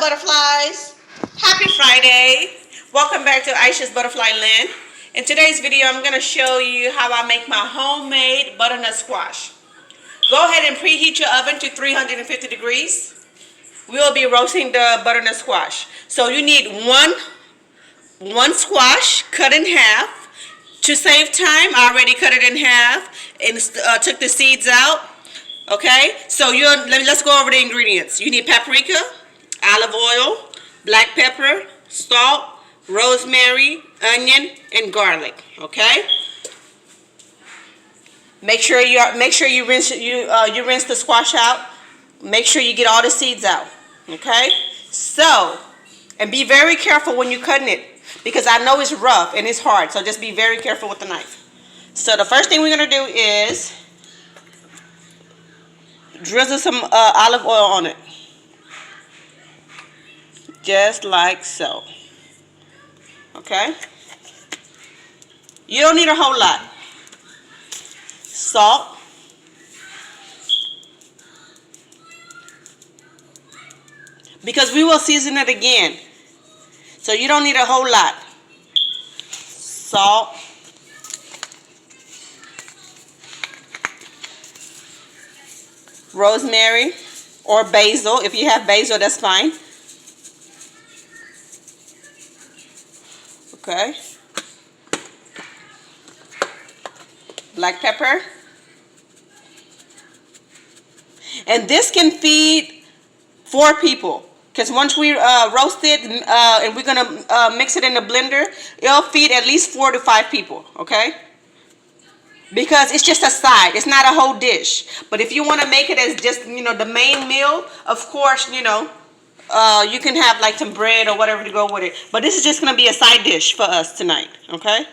butterflies? Happy Friday. Welcome back to Aisha's Butterfly Land. In today's video, I'm going to show you how I make my homemade butternut squash. Go ahead and preheat your oven to 350 degrees. We will be roasting the butternut squash. So you need one squash cut in half. To save time, I already cut it in half and took the seeds out. Okay, so let's go over the ingredients. You need paprika, olive oil, black pepper, salt, rosemary, onion, and garlic. Okay. Make sure you rinse the squash out. Make sure you get all the seeds out. Okay. So, and be very careful when you're cutting it because I know it's rough and it's hard. So just be very careful with the knife. So the first thing we're gonna do is drizzle some olive oil on it. Just like so. Okay? You don't need a whole lot. Salt. Because we will season it again. So you don't need a whole lot. Salt. Rosemary or basil. If you have basil, that's fine. Okay. Black pepper. And this can feed 4 people. Because once we roast it and we're going to mix it in the blender, it'll feed at least 4 to 5 people. Okay. Because it's just a side. It's not a whole dish. But if you want to make it as just, the main meal, of course, you can have like some bread or whatever to go with it. But this is just going to be a side dish for us tonight. Okay?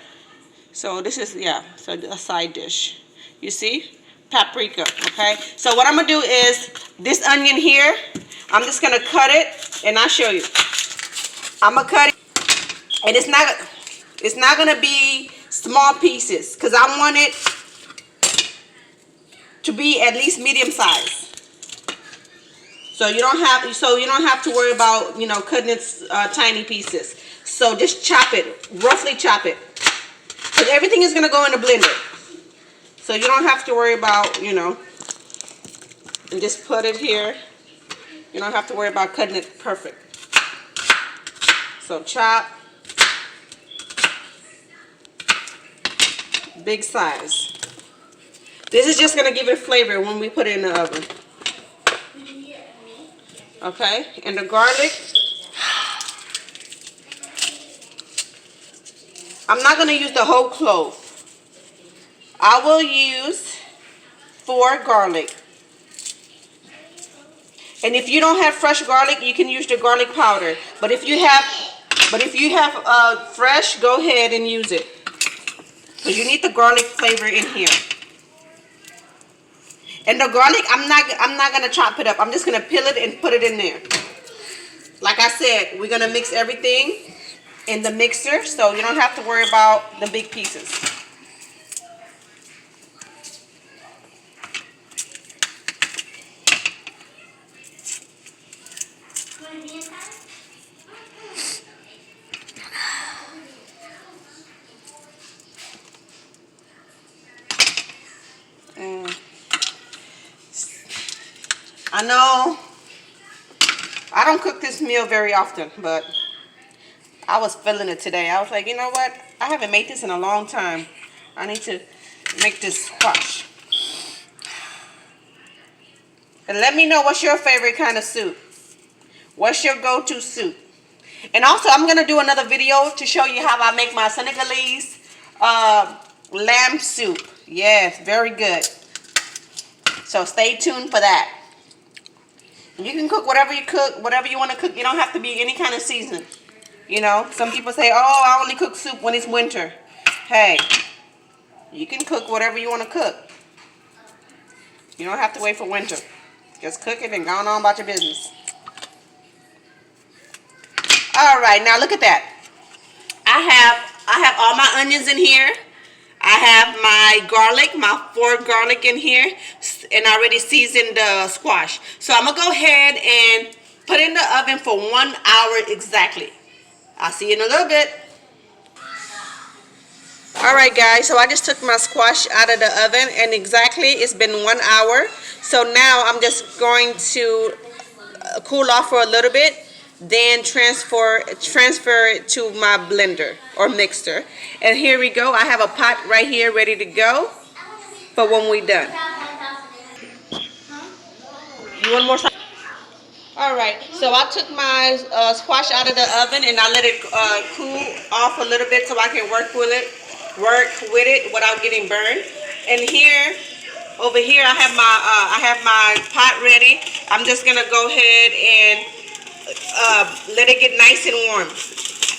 So this is, so a side dish. You see? Paprika. Okay? So what I'm going to do is, this onion here, I'm just going to cut it and I'll show you. I'm going to cut it. And it's not going to be small pieces because I want it to be at least medium size. So you don't have to worry about cutting it tiny pieces. So just chop it, roughly chop it, because everything is gonna go in the blender. So you don't have to worry about and just put it here. You don't have to worry about cutting it perfect. So chop. Big size. This is just going to give it flavor when we put it in the oven. Okay, and the garlic. I'm not going to use the whole clove. I will use 4 garlic. And if you don't have fresh garlic, you can use the garlic powder. But if you have fresh, go ahead and use it. Because you need the garlic flavor in here. And the garlic, I'm not gonna chop it up. I'm just gonna peel it and put it in there. Like I said, we're gonna mix everything in the mixer, so you don't have to worry about the big pieces. I know I don't cook this meal very often, but I was feeling it today. I was like, you know what? I haven't made this in a long time. I need to make this squash. And let me know what's your favorite kind of soup. What's your go-to soup? And also, I'm going to do another video to show you how I make my Senegalese lamb soup. Yes, very good. So stay tuned for that. You can cook whatever you want to cook. You don't have to be any kind of seasoning. Some people say, oh, I only cook soup when it's winter. Hey, you can cook whatever you want to cook. You don't have to wait for winter. Just cook it and go on about your business. All right, now look at that. I have all my onions in here. I have my garlic, my 4 garlic in here, and I already seasoned the squash. So I'm going to go ahead and Put it in the oven for 1 hour exactly. I'll see you in a little bit. Alright guys, so I just took my squash out of the oven and exactly it's been 1 hour. So now I'm just going to cool off for a little bit, then transfer it to my blender or mixer. And here we go. I have a pot right here ready to go for when we're done. You want more? Alright, so I took my squash out of the oven and I let it cool off a little bit so I can work with it without getting burned. And here, over here, I have my pot ready. I'm just gonna go ahead and let it get nice and warm.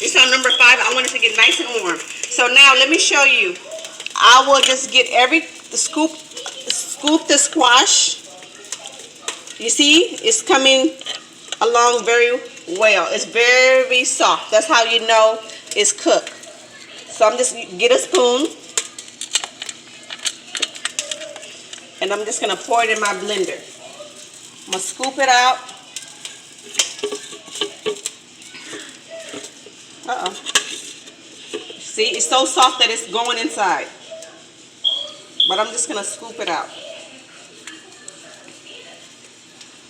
It's on number 5. I want it to get nice and warm. So now let me show you. I will just get scoop the squash. You see, it's coming along very well. It's very soft. That's how you know it's cooked. So I'm just get a spoon and I'm just gonna pour it in my blender. I'm gonna scoop it out. See, it's so soft that it's going inside. But I'm just gonna scoop it out.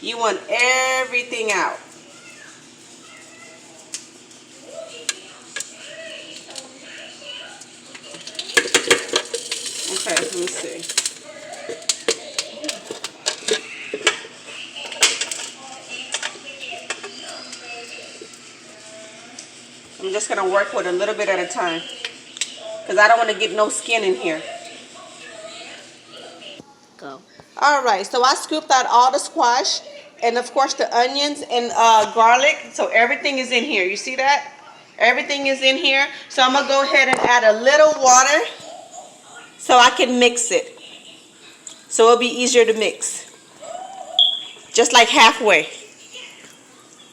You want everything out. Okay, let me see. I'm just gonna work with a little bit at a time because I don't want to get no skin in here. Go. All right, so I scooped out all the squash and of course the onions and garlic. So everything is in here. You see that? Everything is in here. So I'm gonna go ahead and add a little water so I can mix it. So it'll be easier to mix. Just like halfway.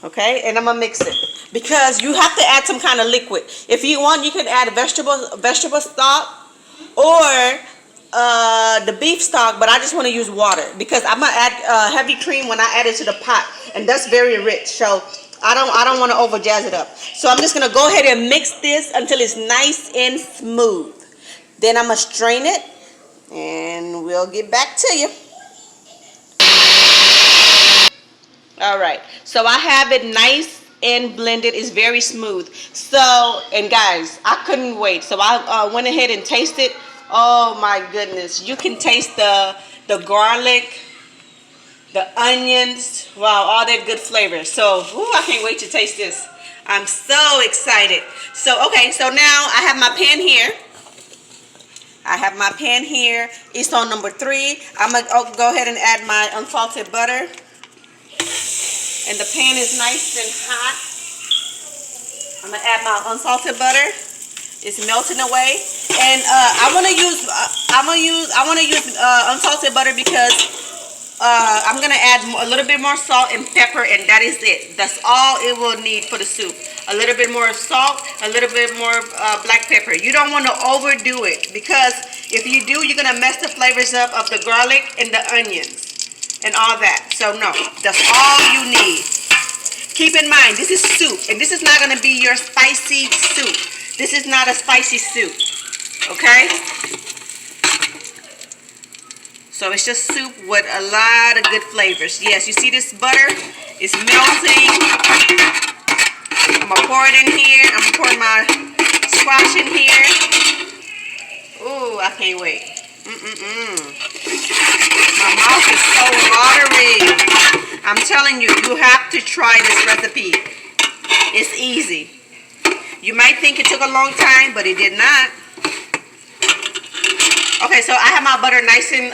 Okay, and I'm gonna mix it because you have to add some kind of liquid. If you want, you can add vegetable stock or the beef stock, but I just want to use water because I'm gonna add heavy cream when I add it to the pot, and that's very rich. So I don't want to over jazz it up. So I'm just gonna go ahead and mix this until it's nice and smooth. Then I'm gonna strain it, and we'll get back to you. All right, so I have it nice and blended. It's very smooth. So, and guys, I couldn't wait. So I went ahead and tasted. Oh my goodness, you can taste the garlic, the onions, wow, all that good flavor. So, ooh, I can't wait to taste this. I'm so excited. So, okay, so now I have my pan here. It's on number 3. I'm going to go ahead and add my unsalted butter. And the pan is nice and hot. I'm going to add my unsalted butter. It's melting away. And I want to use unsalted butter because I'm going to add a little bit more salt and pepper, and that is it. That's all it will need for the soup. A little bit more salt, a little bit more black pepper. You don't want to overdo it because if you do, you're going to mess the flavors up of the garlic and the onions and all that. So no, that's all you need. Keep in mind, this is soup, and this is not going to be your spicy soup. This is not a spicy soup, okay? So it's just soup with a lot of good flavors. Yes, you see this butter? It's melting. I'm going to pour it in here. I'm going to pour my squash in here. Ooh, I can't wait. My mouth is so watery. I'm telling you, you have to try this recipe. It's easy. You might think it took a long time, but it did not. Okay, so I have my butter nice and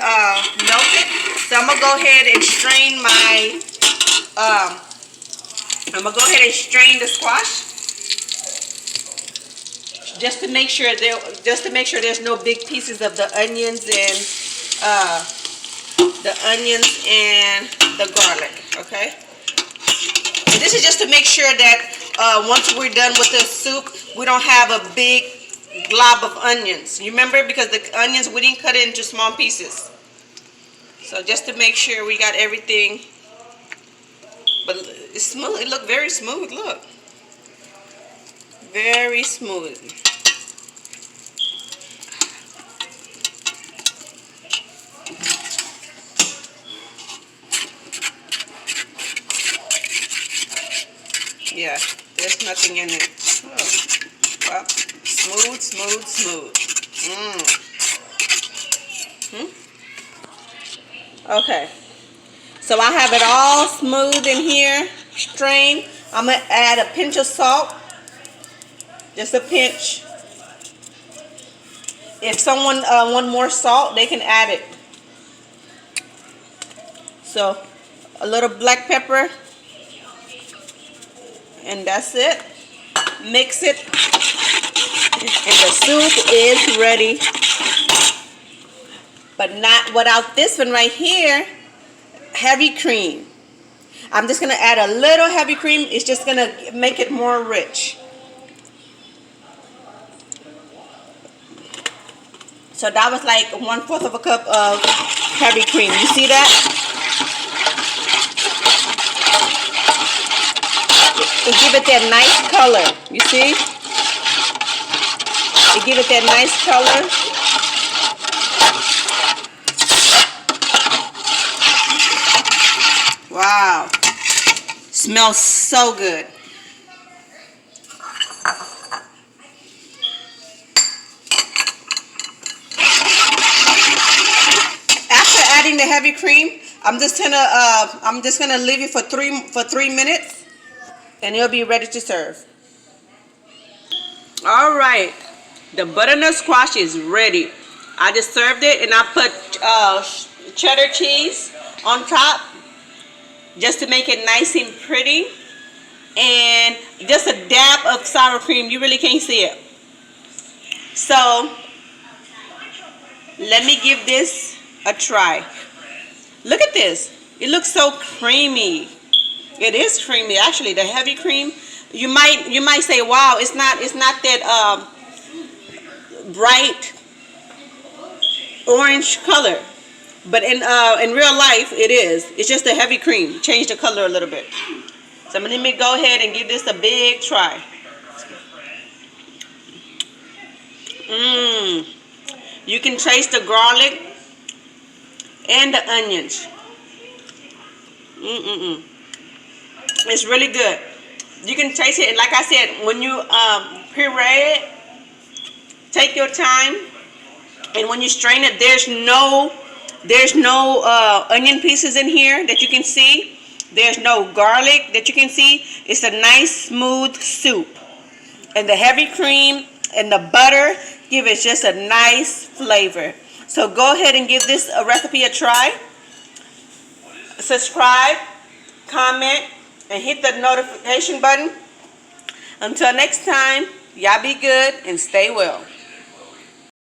melted. So I'm gonna go ahead and strain my. I'm gonna go ahead and strain the squash, just to make sure there's no big pieces of the onions and the garlic. Okay. And this is just to make sure that once we're done with the soup, we don't have a big glob of onions. You remember, because the onions, we didn't cut it into small pieces. So just to make sure we got everything, but it's It's smooth. It looked very smooth. Look. Very smooth. Yeah, there's nothing in it. Oh, well, smooth, smooth, smooth. Okay, so I have it all smooth in here, strained. I'm gonna add a pinch of salt, just a pinch. If someone want more salt, they can add it. So a little black pepper, and that's it. Mix it, and the soup is ready. But not without this one right here, heavy cream. I'm just gonna add a little heavy cream. It's just gonna make it more rich. So that was like 1/4 of a cup of heavy cream. You see that? It give it that nice color. You see? It give it that nice color. Wow. Smells so good. After adding the heavy cream, I'm just gonna leave it for 3 minutes, and it'll be ready to serve. All right, the butternut squash is ready. I just served it, and I put cheddar cheese on top, just to make it nice and pretty, and just a dab of sour cream. You really can't see it. So let me give this a try. Look at this. It looks so creamy. It is creamy, actually. The heavy cream. You might say, wow, it's not that bright orange color. But in real life, it is. It's just a heavy cream. Change the color a little bit. So let me go ahead and give this a big try. You can taste the garlic and the onions. It's really good. You can taste it. And like I said, when you puree it, take your time. And when you strain it, there's no onion pieces in here that you can see. There's no garlic that you can see. It's a nice smooth soup. And the heavy cream and the butter give it just a nice flavor. So go ahead and give this recipe a try. Subscribe, comment, and hit the notification button. Until next time, y'all be good and stay well.